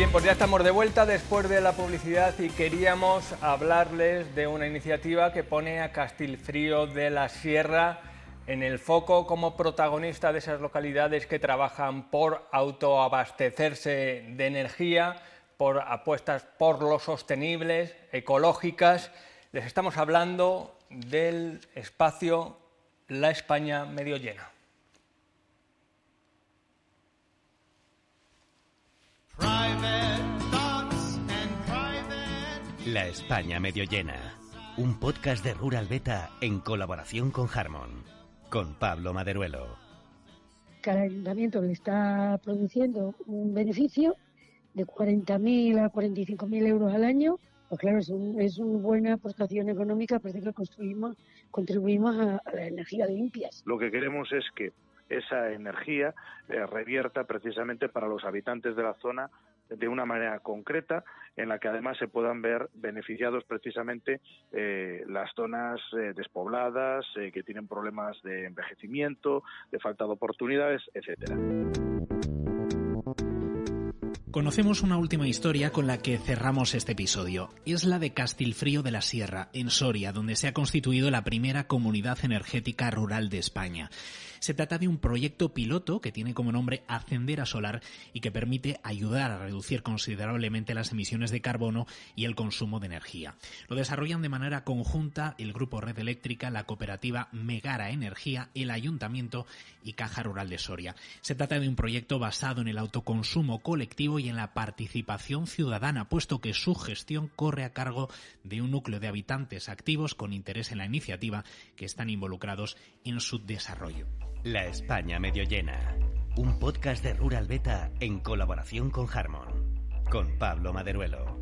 Bien, pues ya estamos de vuelta después de la publicidad y queríamos hablarles de una iniciativa que pone a Castellfrío de la Sierra en el foco como protagonista de esas localidades que trabajan por autoabastecerse de energía, por apuestas por lo sostenibles, ecológicas. Les estamos hablando del espacio La España Medio Llena. La España Medio Llena, un podcast de Rural Beta en colaboración con Harmon, con Pablo Maderuelo. Cada ayuntamiento le está produciendo un beneficio de 40.000 a 45.000 euros al año. Pues claro, es una buena aportación económica, parece que contribuimos a las energías limpias. Lo que queremos es que esa energía revierta precisamente para los habitantes de la zona de una manera concreta, en la que además se puedan ver beneficiados precisamente las zonas despobladas, que tienen problemas de envejecimiento, de falta de oportunidades, etcétera. Conocemos una última historia con la que cerramos este episodio. Es la de Castellfrío de la Sierra, en Soria, donde se ha constituido la primera comunidad energética rural de España. Se trata de un proyecto piloto que tiene como nombre Ascender a Solar y que permite ayudar a reducir considerablemente las emisiones de carbono y el consumo de energía. Lo desarrollan de manera conjunta el Grupo Red Eléctrica, la cooperativa Megara Energía, el Ayuntamiento y Caja Rural de Soria. Se trata de un proyecto basado en el autoconsumo colectivo y en la participación ciudadana, puesto que su gestión corre a cargo de un núcleo de habitantes activos con interés en la iniciativa que están involucrados en su desarrollo. La España Medio Llena, un podcast de Rural Beta en colaboración con Harmon, con Pablo Maderuelo.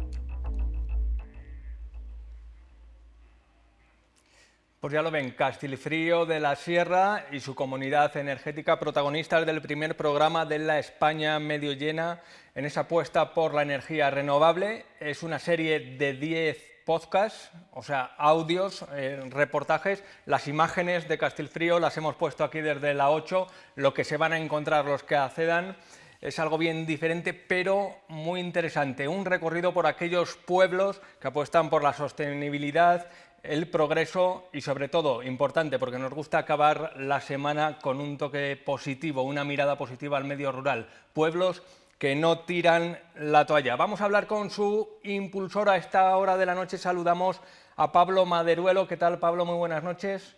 Pues ya lo ven, Castellfrío de la Sierra y su comunidad energética, protagonistas del primer programa de La España Medio Llena en esa apuesta por la energía renovable. Es una serie de 10 podcasts, o sea, audios, reportajes. Las imágenes de Castellfrío las hemos puesto aquí desde la 8. Lo que se van a encontrar los que accedan es algo bien diferente, pero muy interesante. Un recorrido por aquellos pueblos que apuestan por la sostenibilidad, el progreso y, sobre todo, importante, porque nos gusta acabar la semana con un toque positivo, una mirada positiva al medio rural. Pueblos que no tiran la toalla. Vamos a hablar con su impulsor a esta hora de la noche. Saludamos a Pablo Maderuelo. ¿Qué tal, Pablo? Muy buenas noches.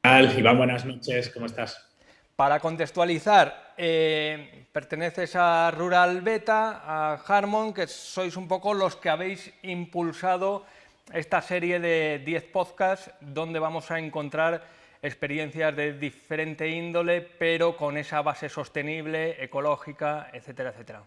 ¿Qué tal, Iván? Buenas noches. ¿Cómo estás? Para contextualizar, perteneces a Rural Beta, a Harmon, que sois un poco los que habéis impulsado esta serie de 10 podcasts donde vamos a encontrar experiencias de diferente índole, pero con esa base sostenible, ecológica, etcétera, etcétera.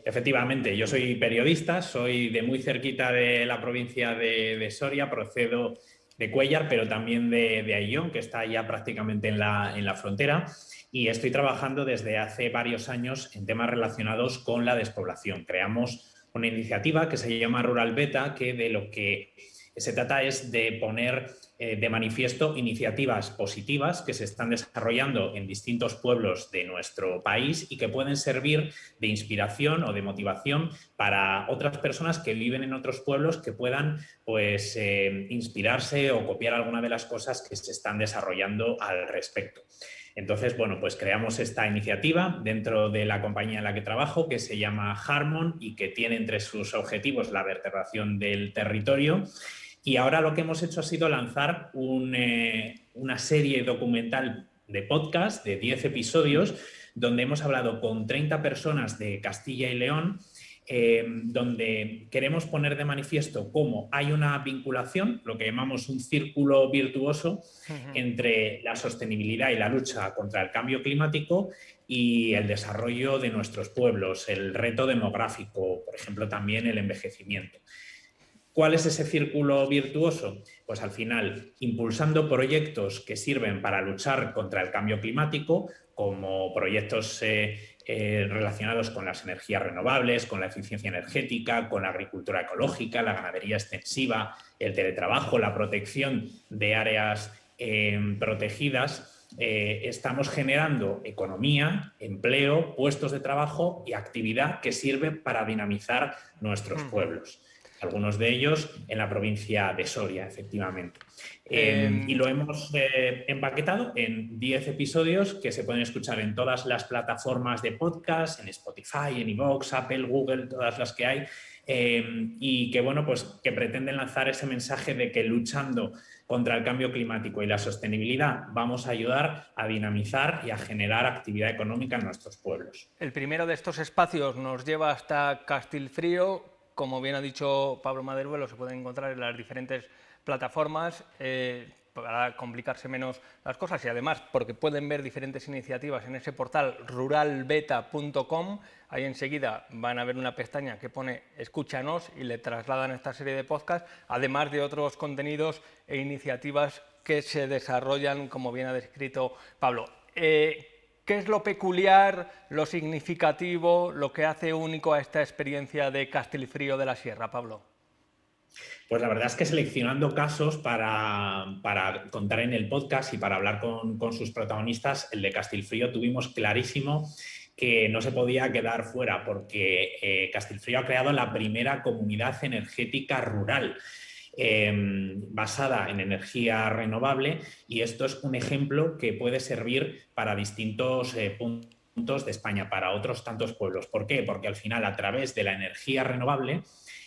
Efectivamente, yo soy periodista, soy de muy cerquita de la provincia de Soria, procedo de Cuéllar, pero también de Ayllón, que está ya prácticamente en la frontera, y estoy trabajando desde hace varios años en temas relacionados con la despoblación. Creamos una iniciativa que se llama Rural Beta, que de lo que se trata es de poner de manifiesto iniciativas positivas que se están desarrollando en distintos pueblos de nuestro país y que pueden servir de inspiración o de motivación para otras personas que viven en otros pueblos, que puedan pues, inspirarse o copiar alguna de las cosas que se están desarrollando al respecto. Entonces, bueno, pues creamos esta iniciativa dentro de la compañía en la que trabajo, que se llama Harmon y que tiene entre sus objetivos la vertebración del territorio. Y ahora lo que hemos hecho ha sido lanzar una serie documental de podcast de 10 episodios donde hemos hablado con 30 personas de Castilla y León, donde queremos poner de manifiesto cómo hay una vinculación, lo que llamamos un círculo virtuoso, entre la sostenibilidad y la lucha contra el cambio climático y el desarrollo de nuestros pueblos, el reto demográfico, por ejemplo, también el envejecimiento. ¿Cuál es ese círculo virtuoso? Pues al final, impulsando proyectos que sirven para luchar contra el cambio climático, como proyectos relacionados con las energías renovables, con la eficiencia energética, con la agricultura ecológica, la ganadería extensiva, el teletrabajo, la protección de áreas protegidas, estamos generando economía, empleo, puestos de trabajo y actividad que sirve para dinamizar nuestros pueblos. Algunos de ellos en la provincia de Soria, efectivamente. Y lo hemos empaquetado en 10 episodios que se pueden escuchar en todas las plataformas de podcast, en Spotify, en iVoox, Apple, Google, todas las que hay, y que, bueno, pues que pretenden lanzar ese mensaje de que luchando contra el cambio climático y la sostenibilidad vamos a ayudar a dinamizar y a generar actividad económica en nuestros pueblos. El primero de estos espacios nos lleva hasta Castilfrío. Como bien ha dicho Pablo Maderuelo, se pueden encontrar en las diferentes plataformas para complicarse menos las cosas y además porque pueden ver diferentes iniciativas en ese portal ruralbeta.com. Ahí enseguida van a ver una pestaña que pone Escúchanos y le trasladan esta serie de podcasts, además de otros contenidos e iniciativas que se desarrollan, como bien ha descrito Pablo. ¿Qué es lo peculiar, lo significativo, lo que hace único a esta experiencia de Castilfrío de la Sierra, Pablo? Pues la verdad es que seleccionando casos para contar en el podcast y para hablar con sus protagonistas, el de Castilfrío tuvimos clarísimo que no se podía quedar fuera porque Castilfrío ha creado la primera comunidad energética rural. Basada en energía renovable, y esto es un ejemplo que puede servir para distintos puntos de España, para otros tantos pueblos. ¿Por qué? Porque al final, a través de la energía renovable,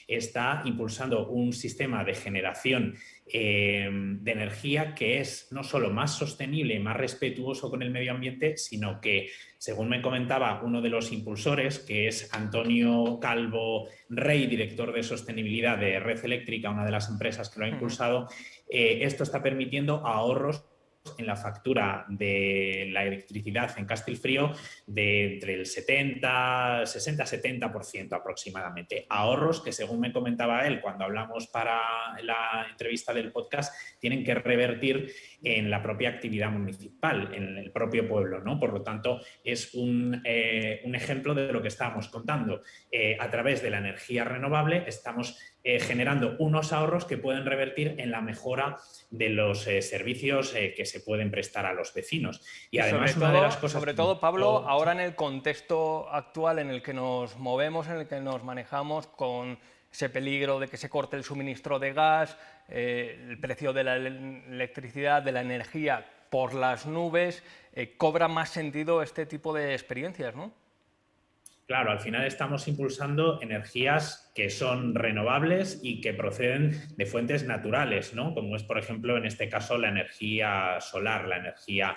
está impulsando un sistema de generación de energía que es no solo más sostenible y más respetuoso con el medio ambiente, sino que, según me comentaba uno de los impulsores, que es Antonio Calvo Rey, director de sostenibilidad de Red Eléctrica, una de las empresas que lo ha impulsado, esto está permitiendo ahorros en la factura de la electricidad en Castilfrío de entre el 60-70% aproximadamente. Ahorros que, según me comentaba él cuando hablamos para la entrevista del podcast, tienen que revertir en la propia actividad municipal, en el propio pueblo, ¿no? Por lo tanto, es un ejemplo de lo que estábamos contando. A través de la energía renovable estamos generando unos ahorros que pueden revertir en la mejora de los servicios que se pueden prestar a los vecinos. Y además, sobre todo, Pablo, ahora en el contexto actual en el que nos movemos, en el que nos manejamos, con ese peligro de que se corte el suministro de gas, el precio de la electricidad, de la energía por las nubes, cobra más sentido este tipo de experiencias, ¿no? Claro, al final estamos impulsando energías que son renovables y que proceden de fuentes naturales, ¿no? Como es, por ejemplo, en este caso, la energía solar, la energía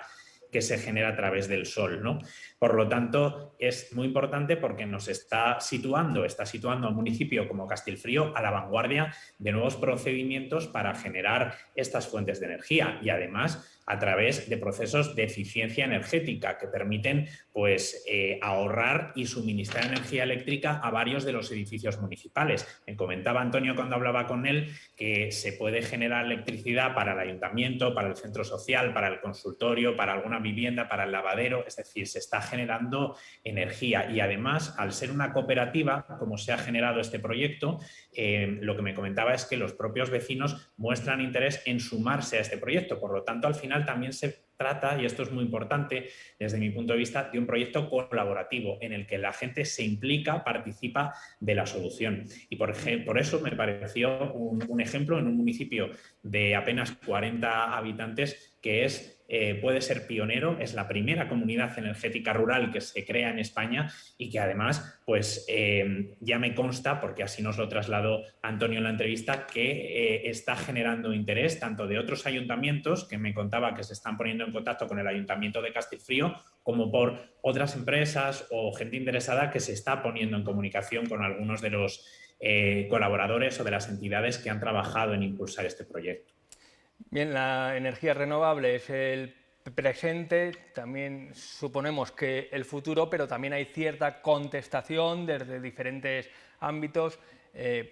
que se genera a través del sol, ¿no? Por lo tanto, es muy importante porque nos está situando a un municipio como Castilfrío a la vanguardia de nuevos procedimientos para generar estas fuentes de energía y además a través de procesos de eficiencia energética que permiten, pues, ahorrar y suministrar energía eléctrica a varios de los edificios municipales. Me comentaba Antonio cuando hablaba con él que se puede generar electricidad para el ayuntamiento, para el centro social, para el consultorio, para alguna vivienda, para el lavadero, es decir, se está generando energía y además, al ser una cooperativa, como se ha generado este proyecto, lo que me comentaba es que los propios vecinos muestran interés en sumarse a este proyecto. Por lo tanto, al final también se trata, y esto es muy importante desde mi punto de vista, de un proyecto colaborativo en el que la gente se implica, participa de la solución. Y por eso me pareció un ejemplo en un municipio de apenas 40 habitantes que puede ser pionero, es la primera comunidad energética rural que se crea en España y que además, pues ya me consta, porque así nos lo trasladó Antonio en la entrevista, que está generando interés tanto de otros ayuntamientos, que me contaba que se están poniendo en contacto con el Ayuntamiento de Castilfrío, como por otras empresas o gente interesada que se está poniendo en comunicación con algunos de los colaboradores o de las entidades que han trabajado en impulsar este proyecto. Bien, la energía renovable es el presente, también suponemos que el futuro, pero también hay cierta contestación desde diferentes ámbitos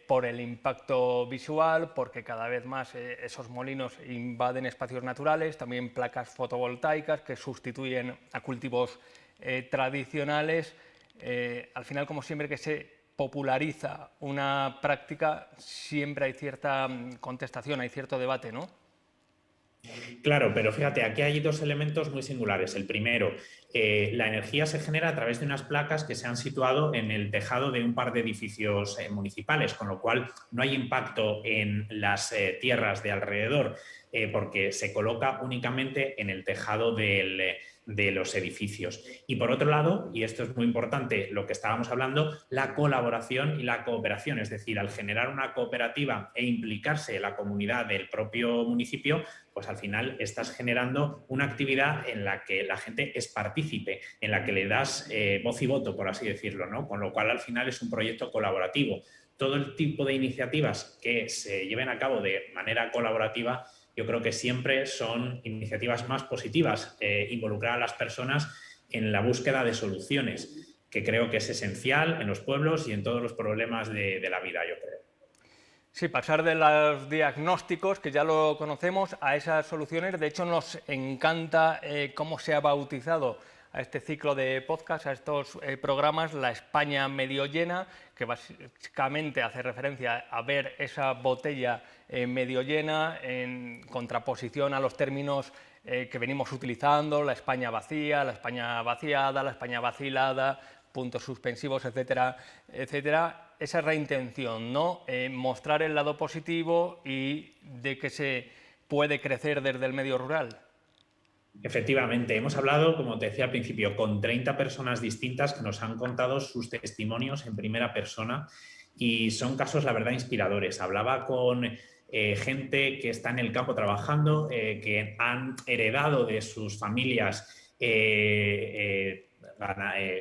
por el impacto visual, porque cada vez más esos molinos invaden espacios naturales, también placas fotovoltaicas que sustituyen a cultivos tradicionales. Al final, como siempre que se populariza una práctica, siempre hay cierta contestación, hay cierto debate, ¿no? Claro, pero fíjate, aquí hay dos elementos muy singulares. El primero, la energía se genera a través de unas placas que se han situado en el tejado de un par de edificios municipales, con lo cual no hay impacto en las tierras de alrededor, porque se coloca únicamente en el tejado de los edificios. Y por otro lado, y esto es muy importante, lo que estábamos hablando, la colaboración y la cooperación, es decir, al generar una cooperativa e implicarse la comunidad del propio municipio, pues al final estás generando una actividad en la que la gente es partícipe, en la que le das voz y voto, por así decirlo, ¿no? Con lo cual al final es un proyecto colaborativo. Todo el tipo de iniciativas que se lleven a cabo de manera colaborativa, yo creo que siempre son iniciativas más positivas, involucrar a las personas en la búsqueda de soluciones, que creo que es esencial en los pueblos y en todos los problemas de la vida, yo creo. Sí, pasar de los diagnósticos, que ya lo conocemos, a esas soluciones. De hecho, nos encanta cómo se ha bautizado a este ciclo de podcast, a estos programas, La España medio llena, que básicamente hace referencia a ver esa botella medio llena en contraposición a los términos que venimos utilizando, la España vacía, la España vaciada, la España vacilada, puntos suspensivos, etcétera, etcétera. Esa es la intención, ¿no? Mostrar el lado positivo y de que se puede crecer desde el medio rural. Efectivamente, hemos hablado, como te decía al principio, con 30 personas distintas que nos han contado sus testimonios en primera persona y son casos, la verdad, inspiradores. Hablaba con gente que está en el campo trabajando, que han heredado de sus familias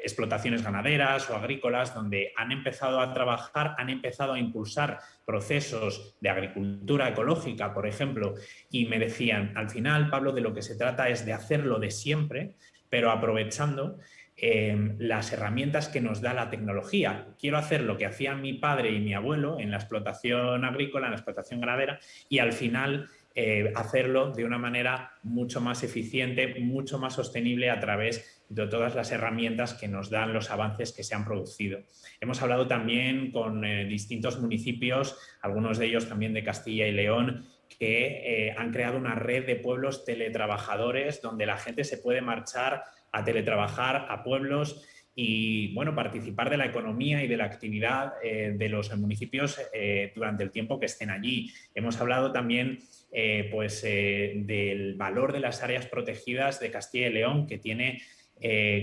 explotaciones ganaderas o agrícolas, donde han empezado a trabajar, han empezado a impulsar procesos de agricultura ecológica, por ejemplo, y me decían, al final, Pablo, de lo que se trata es de hacerlo de siempre, pero aprovechando las herramientas que nos da la tecnología. Quiero hacer lo que hacían mi padre y mi abuelo en la explotación agrícola, en la explotación ganadera, y al final hacerlo de una manera mucho más eficiente, mucho más sostenible a través de todas las herramientas que nos dan los avances que se han producido. Hemos hablado también con distintos municipios, algunos de ellos también de Castilla y León, que han creado una red de pueblos teletrabajadores donde la gente se puede marchar a teletrabajar a pueblos y bueno, participar de la economía y de la actividad de los municipios durante el tiempo que estén allí. Hemos hablado también del valor de las áreas protegidas de Castilla y León, que tiene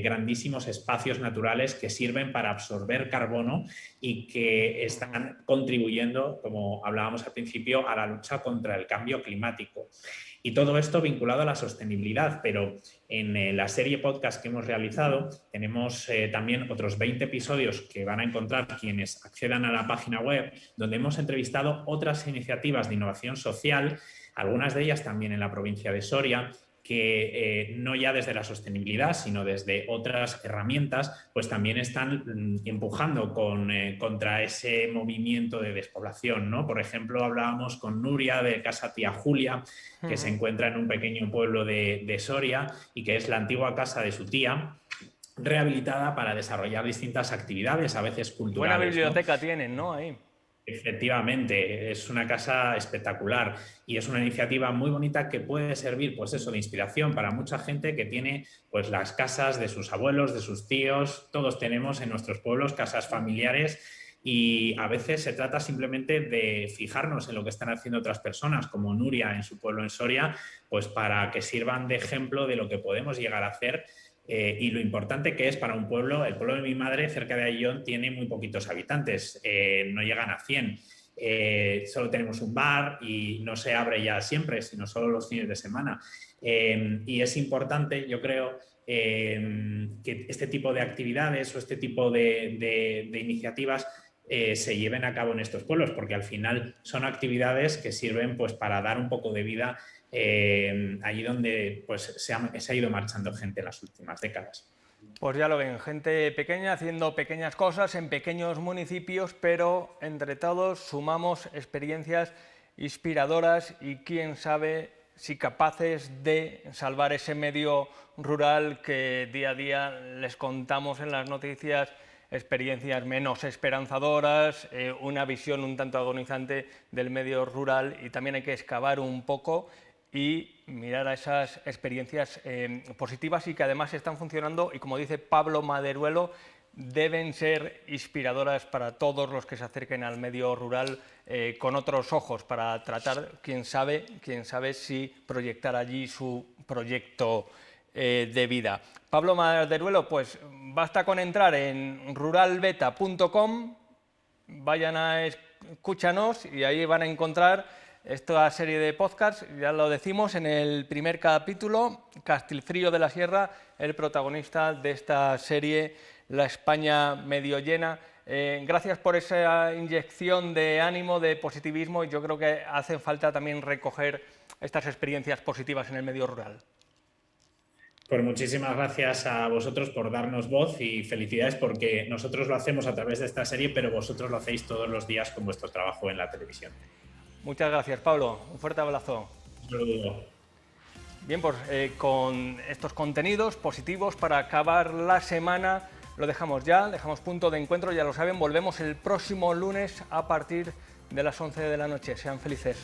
grandísimos espacios naturales que sirven para absorber carbono y que están contribuyendo, como hablábamos al principio, a la lucha contra el cambio climático. Y todo esto vinculado a la sostenibilidad, pero en la serie podcast que hemos realizado tenemos también otros 20 episodios que van a encontrar quienes accedan a la página web, donde hemos entrevistado otras iniciativas de innovación social, algunas de ellas también en la provincia de Soria, que no ya desde la sostenibilidad, sino desde otras herramientas, pues también están empujando contra ese movimiento de despoblación, ¿no? Por ejemplo, hablábamos con Nuria de Casa Tía Julia, que se encuentra en un pequeño pueblo de Soria y que es la antigua casa de su tía, rehabilitada para desarrollar distintas actividades, a veces culturales. Buena biblioteca, ¿no? Tienen, ¿no? Ahí. Efectivamente, es una casa espectacular y es una iniciativa muy bonita que puede servir, pues eso, de inspiración para mucha gente que tiene pues las casas de sus abuelos, de sus tíos. Todos tenemos en nuestros pueblos casas familiares y a veces se trata simplemente de fijarnos en lo que están haciendo otras personas, como Nuria en su pueblo en Soria, pues para que sirvan de ejemplo de lo que podemos llegar a hacer. Y lo importante que es para un pueblo, el pueblo de mi madre, cerca de Ayllón, tiene muy poquitos habitantes, no llegan a 100. Solo tenemos un bar y no se abre ya siempre, sino solo los fines de semana. Y es importante, yo creo, que este tipo de actividades o este tipo de iniciativas se lleven a cabo en estos pueblos, porque al final son actividades que sirven pues, para dar un poco de vida allí donde pues, se ha ido marchando gente en las últimas décadas. Pues ya lo ven, gente pequeña haciendo pequeñas cosas en pequeños municipios, pero entre todos sumamos experiencias inspiradoras y quién sabe si capaces de salvar ese medio rural que día a día les contamos en las noticias, experiencias menos esperanzadoras, una visión un tanto agonizante del medio rural y también hay que excavar un poco y mirar a esas experiencias positivas y que además están funcionando y, como dice Pablo Maderuelo, deben ser inspiradoras para todos los que se acerquen al medio rural con otros ojos, para tratar, quién sabe si proyectar allí su proyecto de vida. Pablo Maderuelo, pues basta con entrar en ruralbeta.com, vayan a escúchanos y ahí van a encontrar esta serie de podcasts. Ya lo decimos en el primer capítulo, Castilfrío de la Sierra, el protagonista de esta serie, La España medio llena. Gracias por esa inyección de ánimo, de positivismo, y yo creo que hace falta también recoger estas experiencias positivas en el medio rural. Pues muchísimas gracias a vosotros por darnos voz y felicidades porque nosotros lo hacemos a través de esta serie, pero vosotros lo hacéis todos los días con vuestro trabajo en la televisión. Muchas gracias, Pablo. Un fuerte abrazo. Un saludo. Bien, pues con estos contenidos positivos para acabar la semana lo dejamos ya, dejamos punto de encuentro, ya lo saben, volvemos el próximo lunes a partir de las 11 de la noche. Sean felices.